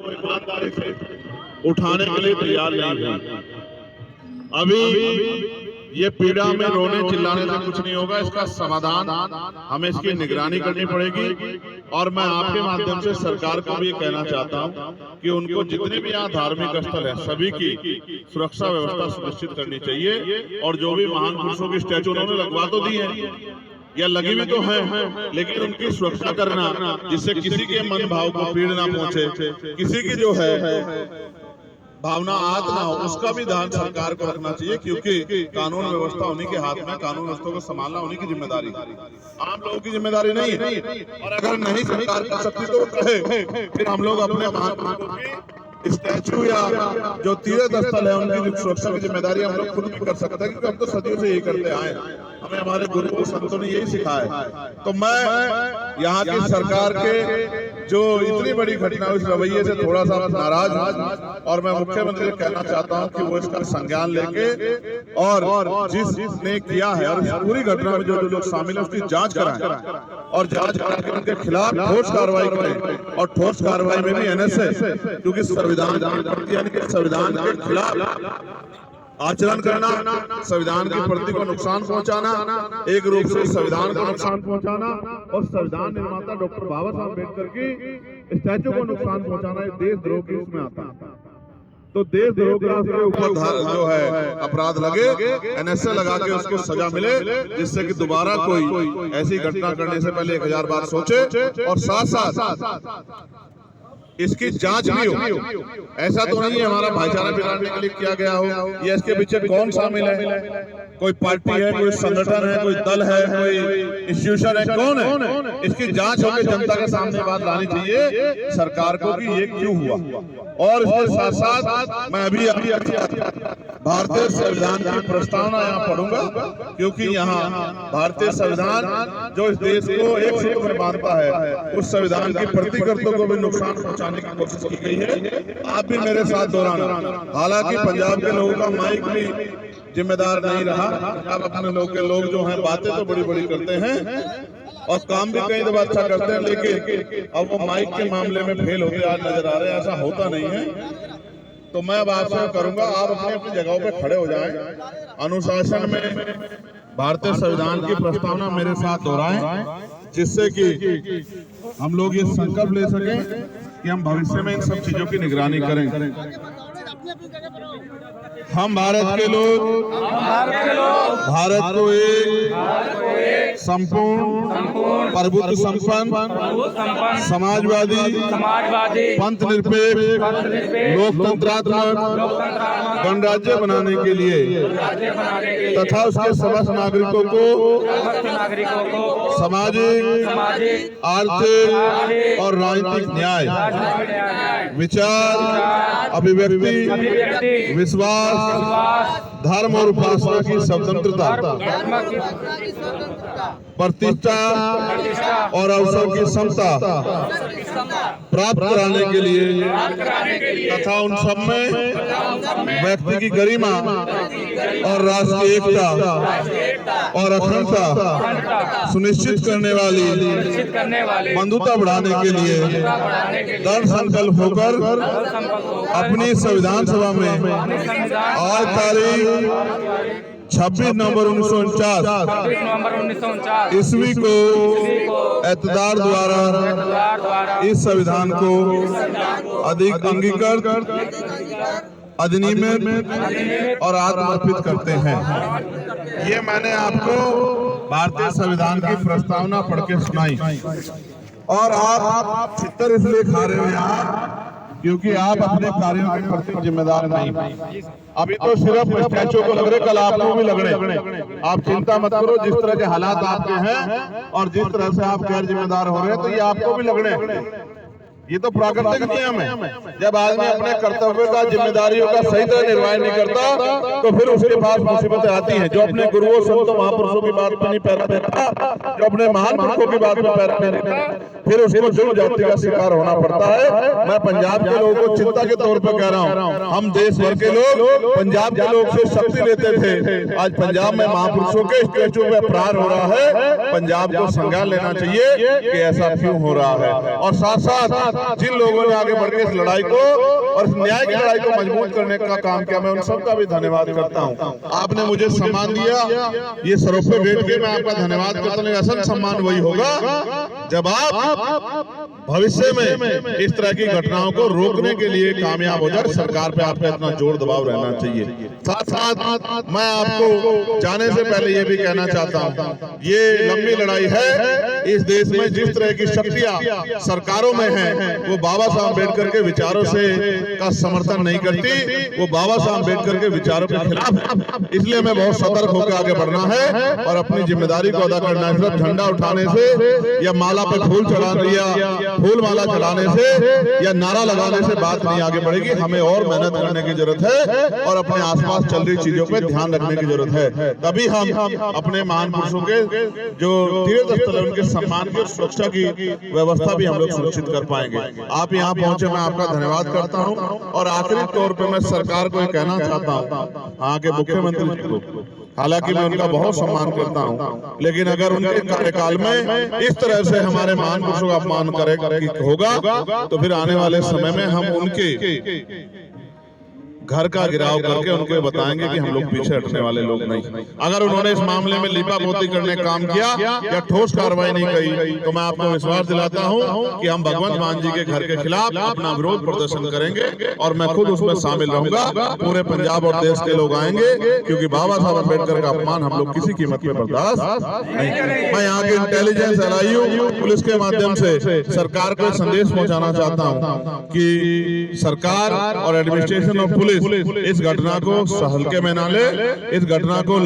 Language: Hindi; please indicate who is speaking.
Speaker 1: को ईमानदारी से उठाने के लिए तैयार नहीं हुई। अभी ये पीड़ा में रोने चिल्लाने से कुछ नहीं होगा। इसका समाधान हमें इसकी निगरानी करनी पड़ेगी। और मैं आपके माध्यम से सरकार को भी ये कहना चाहता हूँ कि उनको जितने भी यहाँ धार्मिक स्थल है सभी की सुरक्षा व्यवस्था सुनिश्चित करनी चाहिए। और जो भी महान पुरुषों की स्टैचू उन्होंने लगवा तो दी है या लगी भी तो है, लेकिन उनकी सुरक्षा करना जिससे किसी के मन भाव को पीड़ ना पहुंचे, किसी की जो है भावना आहत ना हो, उसका भी ध्यान सरकार को रखना चाहिए। क्योंकि कानून व्यवस्था उन्हीं के हाथ में, कानून व्यवस्था को संभालना उन्हीं की जिम्मेदारी, आम लोगों की जिम्मेदारी नहीं है। और अगर नहीं सरकार कर सकती तो कहे, फिर हम लोग अपने महापुरुषों की स्टैचू या जो तीर्थ स्थल है उनकी सुरक्षा की जिम्मेदारी हम लोग खुद भी कर सकते हैं, क्योंकि हम तो सदियों से यही करते आए हैं। हमें हमारे गुरु संतों ने यही सिखाया है। तो मैं यहाँ की सरकार के जो इतनी बड़ी घटना इस रवैये से थोड़ा सा नाराज हूँ, और मैं मुख्यमंत्री से कहना चाहता हूँ कि वो इसका संज्ञान लेके और जिसने किया है और इस पूरी घटना में जो लोग शामिल है उसकी जांच कराएं, और जांच करा के उनके खिलाफ ठोस कार्रवाई करें। और ठोस कार्रवाई में भी एनएसए, क्योंकि संविधान के खिलाफ आचरण करना, संविधान की प्रति को नुकसान पहुंचाना, एक रूप से संविधान को नुकसान पहुंचाना और संविधान निर्माता डॉक्टर बाबा साहब अम्बेडकर की स्टैचू को नुकसान पहुंचाना देशद्रोह के उसमें आता है। तो देशद्रोह के ऊपर जो है अपराध लगे, एनएसए लगा के उसको सजा मिले, जिससे कि दोबारा कोई ऐसी घटना करने से पहले 1000 बार सोचे। और साथ साथ इसकी जांच भी हो। ऐसा तो नहीं है हमारा भाईचारा बिगाड़ने के लिए किया गया हो, या इसके पीछे कौन शामिल है, कोई पार्टी है, कोई संगठन है, कोई दल है, कोई इंस्टीट्यूशन है, कौन है? इसकी जांच होकर जनता के सामने बात लानी चाहिए सरकार को कि ये क्यों हुआ। और इसके साथ साथ मैं अभी भारतीय संविधान की प्रस्तावना यहाँ पढ़ूंगा, क्योंकि यहाँ भारतीय संविधान जो इस देश को एक सूत्र में बांधता है, उस संविधान की प्रतिकृतों को भी नुकसान पहुंचाने की कोशिश की गई है। आप भी मेरे साथ दोहराना। हालांकि पंजाब के लोगों का माइक भी जिम्मेदार नहीं रहा। अब अपने लोग जो हैं बातें तो बड़ी बड़ी करते हैं और काम भी कई दफा अच्छा करते हैं, लेकिन अब वो माइक के मामले में फेल होते आज नजर आ रहे हैं। ऐसा होता नहीं है। तो मैं अब आपसे करूंगा, आप अपनी अपनी जगहों पे खड़े हो जाएं, अनुशासन में भारतीय संविधान की प्रस्तावना मेरे साथ दोहराएं, जिससे कि हम लोग ये संकल्प ले सकें कि हम भविष्य में इन सब चीजों की निगरानी करें। हम भारत के लोग भारत को एक संपूर्ण प्रभुत्व संपन्न समाजवादी पंथ निरपेक्ष लोकतंत्रात्मक गणराज्य बनाने के लिए तथा उसके समस्त नागरिकों को सामाजिक, आर्थिक और राजनीतिक न्याय, विचार, अभिव्यक्ति, विश्वास, धर्म और उपासना की स्वतंत्रता, प्रतिष्ठा और अवसर की समता प्राप्त कराने के लिए तथा उन सब में व्यक्ति की गरिमा और राष्ट्र की एकता और अखंडता सुनिश्चित करने वाली बंधुता बढ़ाने के लिए दृढ़ संकल्प होकर अपनी संविधान सभा में आज तारीख 26 नवंबर 1949 ईस्वी को एतदार द्वारा इस संविधान को अधिक अंगीकृत, अधिनियमित और आत्मर्पित करते हैं। ये मैंने आपको भारतीय संविधान की प्रस्तावना पढ़ के सुनाई, और आप चित्तर इसलिए खा रहे हो आप क्योंकि आप अपने कार्यों के प्रति जिम्मेदार नहीं। अभी तो सिर्फ स्टैचू को लग रहे, कल आपको भी लग रहे। आप चिंता मत करो, जिस तरह के हालात आपके हैं और जिस तरह से आप गैर जिम्मेदार हो रहे हैं, तो ये आपको भी लग रहे। ये तो प्राकृतिक नियम है। जब आदमी अपने कर्तव्य का, जिम्मेदारियों का सही तरह निर्वाह नहीं करता तो फिर उसके पास मुसीबतें आती हैं। जो अपने गुरुओं संतों महापुरुषों की बात पर नहीं पैरा देता, जो अपने महान पुरुषों की बात पर पैरा नहीं देता, फिर उसको जुल्म ज्यादती का शिकार होना पड़ता है। मैं पंजाब के लोगों को चिंता के तौर पर कह रहा हूँ, हम देश भर के लोग पंजाब के लोग से शक्ति लेते थे, आज पंजाब में महापुरुषों के स्टैचू पे अपराध हो रहा है। पंजाब को संज्ञान लेना चाहिए कि ऐसा क्यों हो रहा है, और साथ साथ जिन लोगों ने आगे बढ़ के इस लड़ाई को और इस न्याय की लड़ाई को मजबूत करने का काम किया, मैं उन सबका भी धन्यवाद करता हूँ। आपने मुझे सम्मान दिया, ये सरों पे बैठ के मैं आपका धन्यवाद करता हूँ। असल सम्मान वही होगा जब आप भविष्य में इस तरह की घटनाओं को रोकने के लिए कामयाब हो जाए। सरकार पे आपका इतना जोर दबाव रहना चाहिए। साथ साथ मैं आपको जाने से पहले ये भी कहना चाहता हूँ, ये लंबी लड़ाई है। इस देश में जिस तरह की शक्तियां सरकारों में हैं, वो बाबा साहब अम्बेडकर के विचारों से का समर्थन नहीं करती, वो बाबा साहब अम्बेडकर के विचारों के खिलाफ। इसलिए हमें बहुत सतर्क होकर आगे बढ़ना है और अपनी जिम्मेदारी को अदा करना है। सिर्फ झंडा उठाने से या माला पर फूल चढ़ाने या फूल माला चढ़ाने से या नारा लगाने से बात नहीं आगे बढ़ेगी। हमें और मेहनत करने की जरूरत है और अपने आसपास चल रही चीजों पे ध्यान रखने की जरूरत है। तभी हम अपने महान पुरुषों के जो तीर्थ स्थल है उनके सम्मान की और सुरक्षा की व्यवस्था भी हम लोग सुनिश्चित कर पाएंगे। आप यहाँ पहुंचे, मैं आपका धन्यवाद करता हूँ। और आखिरी तौर पे मैं सरकार को कहना चाहता हूँ, आगे मुख्यमंत्री जी को, हालांकि मैं उनका बहुत सम्मान करता हूं, लेकिन अगर उनके कार्यकाल में इस तरह से हमारे महान पुरुषों का अपमान होगा तो फिर आने वाले समय में हम उनके घर का गिराव करके उनको बताएंगे कि हम लोग पीछे हटने वाले लोग नहीं। अगर उन्होंने इस मामले में लीपापोती करने काम किया या ठोस कार्रवाई नहीं की, तो मैं आपको विश्वास दिलाता हूं कि हम भगवंत मान जी के घर के खिलाफ अपना विरोध प्रदर्शन करेंगे और मैं खुद उसमें शामिल रहूंगा। पूरे पंजाब और देश के लोग आएंगे, क्योंकि बाबा साहब अम्बेडकर का अपमान हम लोग किसी कीमत पे बर्दाश्त नहीं करेंगे। मैं यहाँ के इंटेलिजेंस, LIU, पुलिस के माध्यम से सरकार को संदेश पहुंचाना चाहता हूँ कि सरकार और एडमिनिस्ट्रेशन और पुलिस इस घटना को हल्के में ना ले, इस घटना को